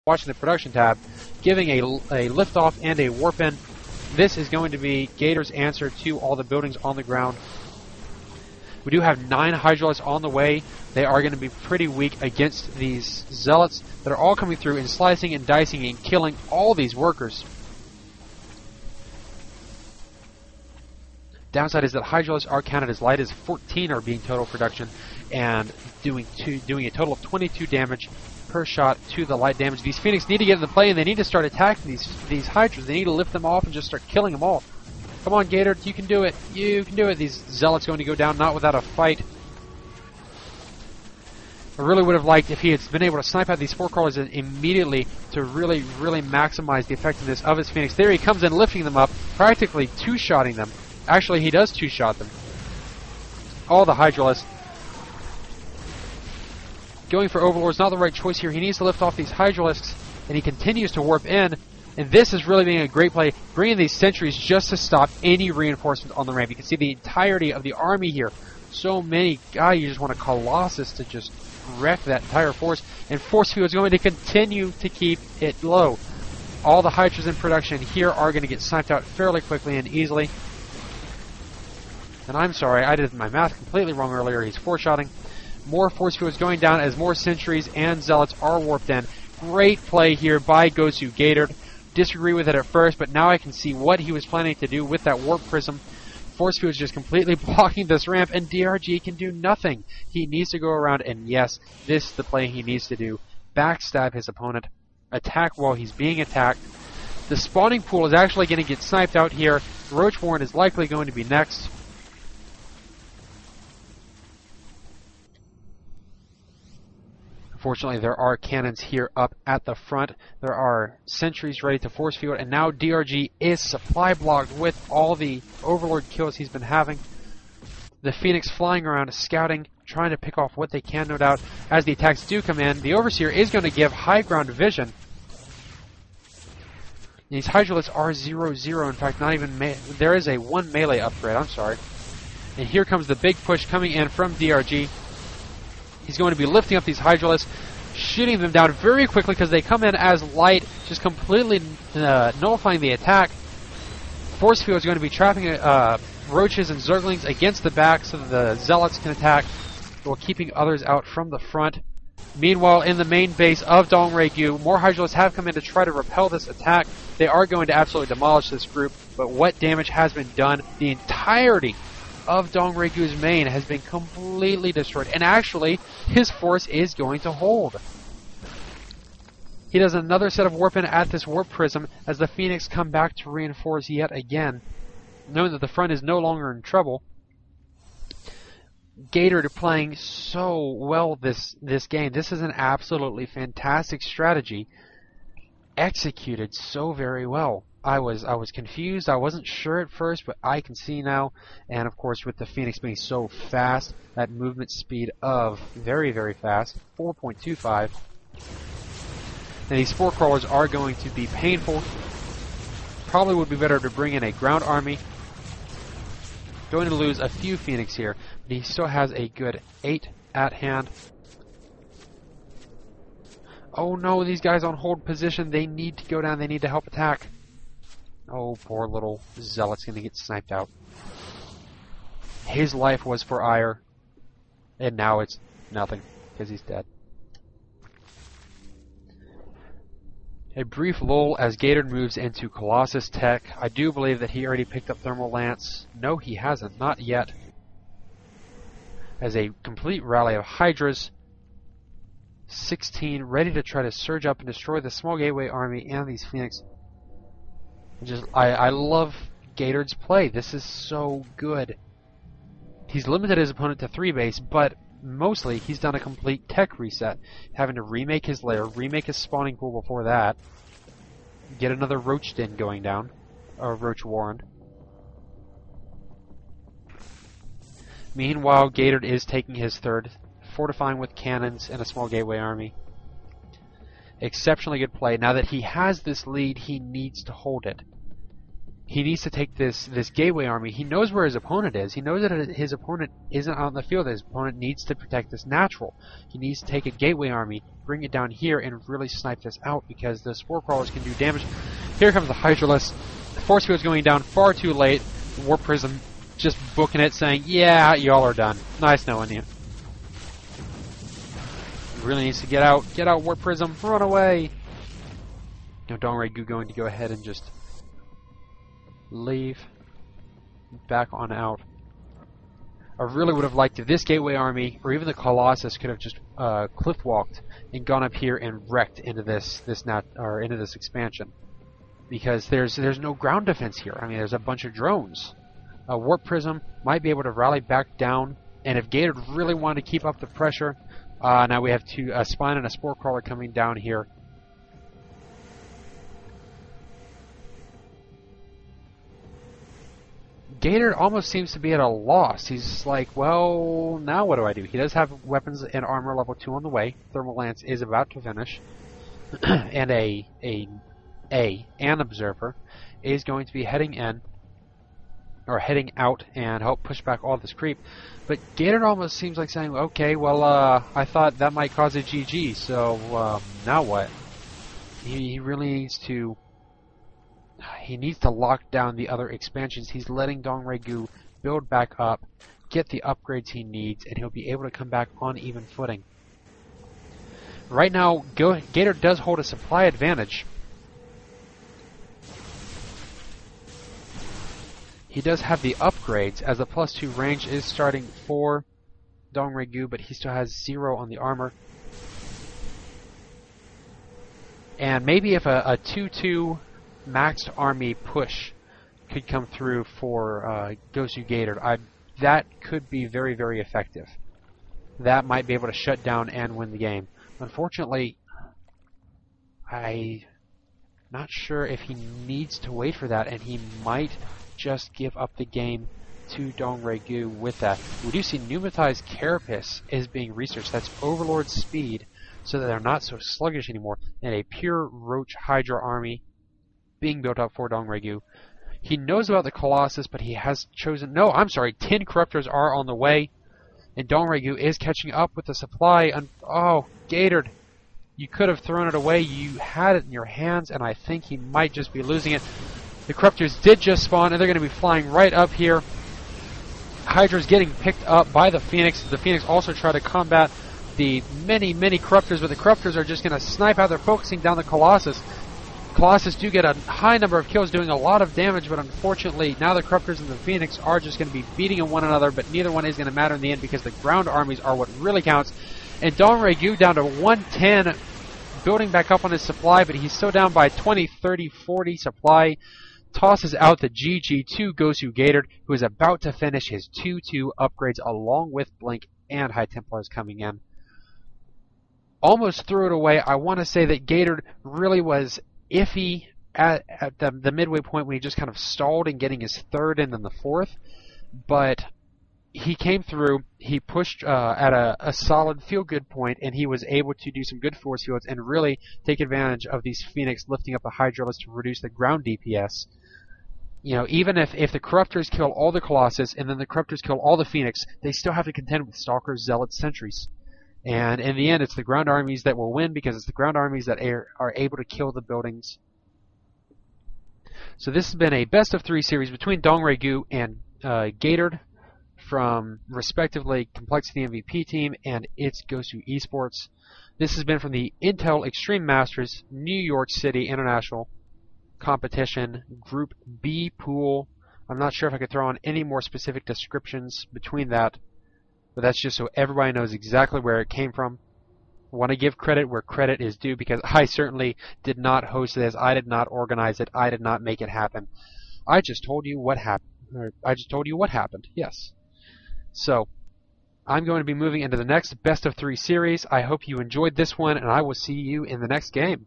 watching the production tab, giving a liftoff and a warp in. This is going to be Gator's answer to all the buildings on the ground. We do have 9 Hydralisks on the way. They are going to be pretty weak against these Zealots that are all coming through and slicing and dicing and killing all these workers. Downside is that Hydralisks are counted as light as 14 are being total production and doing a total of 22 damage per shot to the light damage. These Phoenix need to get into play and they need to start attacking these Hydras. They need to lift them off and just start killing them all. Come on, Gatored, you can do it. You can do it. These Zealots going to go down not without a fight. I really would have liked if he had been able to snipe out these 4 crawlers immediately to really maximize the effectiveness of his Phoenix. There he comes in, lifting them up, practically two-shotting them. Actually, he does two-shot them. All the Hydralisks. Going for Overlord is not the right choice here. He needs to lift off these Hydralisks, and he continues to warp in. And this is really being a great play, bringing these sentries just to stop any reinforcements on the ramp. You can see the entirety of the army here. So many. God, you just want a Colossus to just wreck that entire force. And Force Field is going to continue to keep it low. All the Hydras in production here are going to get sniped out fairly quickly and easily. And I'm sorry, I did my math completely wrong earlier. He's 4-shotting. More force fields going down as more sentries and zealots are warped in. Great play here by Gatored. Disagree with it at first, but now I can see what he was planning to do with that warp prism. Force field is just completely blocking this ramp, and DRG can do nothing. He needs to go around, and yes, this is the play he needs to do. Backstab his opponent. Attack while he's being attacked. The spawning pool is actually going to get sniped out here. Roach Warren is likely going to be next. Unfortunately, there are cannons here up at the front. There are sentries ready to force field, and now DRG is supply blocked with all the Overlord kills he's been having. The Phoenix flying around, scouting, trying to pick off what they can, no doubt. As the attacks do come in, the Overseer is going to give high ground vision. These Hydralisks are 0-0. In fact, not even there is a 1 melee upgrade. I'm sorry. And here comes the big push coming in from DRG. He's going to be lifting up these Hydralisks, shooting them down very quickly because they come in as light, just completely nullifying the attack. Force Field is going to be trapping roaches and zerglings against the back so that the zealots can attack while keeping others out from the front. Meanwhile, in the main base of DongRaeGu, more Hydralisks have come in to try to repel this attack. They are going to absolutely demolish this group, but what damage has been done? The entirety of DongRaeGu's main has been completely destroyed, and actually his force is going to hold. He does another set of warp in at this warp prism as the Phoenix come back to reinforce yet again, knowing that the front is no longer in trouble. Gatored playing so well this game. This is an absolutely fantastic strategy, executed so very well. I was confused. I wasn't sure at first, but I can see now. And of course, with the Phoenix being so fast, that movement speed of very fast, 4.25. And these 4 crawlers are going to be painful. Probably would be better to bring in a ground army. Going to lose a few Phoenix here, but he still has a good 8 at hand. Oh no, these guys on hold position. They need to go down. They need to help attack. Oh, poor little zealot's going to get sniped out. His life was for ire, and now it's nothing, because he's dead. A brief lull as Gatored moves into Colossus Tech. I do believe that he already picked up Thermal Lance. No, he hasn't. Not yet. As a complete rally of Hydras. 16 ready to try to surge up and destroy the small gateway army and these Phoenix. I love Gatored's play. This is so good. He's limited his opponent to 3 base, but mostly he's done a complete tech reset, having to remake his lair, remake his spawning pool before that, get another Roach Den going down, or Roach Warren. Meanwhile, Gatored is taking his 3rd, fortifying with cannons and a small gateway army. Exceptionally good play. Now that he has this lead, he needs to hold it. He needs to take this gateway army. He knows where his opponent is. He knows that his opponent isn't out in the field. His opponent needs to protect this natural. He needs to take a gateway army, bring it down here, and really snipe this out because the spore crawlers can do damage. Here comes the Hydralisk. The force field's going down far too late. Warp Prism just booking it, saying, yeah, y'all are done. Nice knowing you. He really needs to get out. Get out, Warp Prism. Run away. Now DongRaeGu going to go ahead and just leave back on out. I really would have liked if this gateway army or even the Colossus could have just cliff walked and gone up here and wrecked into this expansion, because there's no ground defense here. I mean, there's a bunch of drones. Warp Prism might be able to rally back down, and if Gatored really wanted to keep up the pressure, now we have a Spine and a Spore Crawler coming down here. Gatored almost seems to be at a loss. He's like, well, now what do I do? He does have weapons and armor level 2 on the way. Thermal Lance is about to finish. And an Observer is going to be heading in, or heading out, and help push back all this creep. But Gatored almost seems like saying, okay, well, I thought that might cause a GG, so now what? He really needs to... He needs to lock down the other expansions. He's letting DongRaeGu build back up, get the upgrades he needs, and he'll be able to come back on even footing. Right now, Gatored does hold a supply advantage. He does have the upgrades, as the +2 range is starting for DongRaeGu, but he still has 0 on the armor. And maybe if a 2-2 maxed army push could come through for Gatored, that could be very, very effective. That might be able to shut down and win the game. Unfortunately, I'm not sure if he needs to wait for that, and he might just give up the game to DongRaeGu with that. We do see Pneumatized Carapace is being researched. That's Overlord speed, so that they're not so sluggish anymore, and a pure Roach Hydra army being built up for DongRaeGu. He knows about the Colossus, but he has chosen... No, I'm sorry, 10 Corruptors are on the way, and DongRaeGu is catching up with the supply. Oh, Gatored, you could have thrown it away. You had it in your hands, and I think he might just be losing it. The Corruptors did just spawn, and they're going to be flying right up here. Hydra's getting picked up by the Phoenix. The Phoenix also try to combat the many, many Corruptors, but the Corruptors are just going to snipe out. They're focusing down the Colossus. Colossus do get a high number of kills, doing a lot of damage, but unfortunately now the Corruptors and the Phoenix are just going to be beating on one another, but neither one is going to matter in the end because the ground armies are what really counts. And DongRaeGu down to 110, building back up on his supply, but he's still down by 20, 30, 40 supply. Tosses out the GG to Gatored, who is about to finish his 2-2 upgrades along with Blink and High Templars coming in. Almost threw it away. I want to say that Gatored really was iffy at the midway point when he just kind of stalled in getting his 3rd and then the 4th, but he came through. He pushed at a solid feel-good point, and he was able to do some good force fields and really take advantage of these Phoenix lifting up the Hydralisk to reduce the ground DPS. You know, even if the Corruptors kill all the Colossus and then the Corruptors kill all the Phoenix, they still have to contend with Stalkers, Zealots, Sentries. And in the end, it's the ground armies that will win because it's the ground armies that are able to kill the buildings. So this has been a best of 3 series between DongRaeGu and Gatored from respectively Complexity MVP team and its Gosu Esports. This has been from the Intel Extreme Masters New York City International Competition Group B pool. I'm not sure if I could throw on any more specific descriptions between that, but that's just so everybody knows exactly where it came from. I want to give credit where credit is due because I certainly did not host this. I did not organize it. I did not make it happen. I just told you what happened. Yes. So, I'm going to be moving into the next best of 3 series. I hope you enjoyed this one, and I will see you in the next game.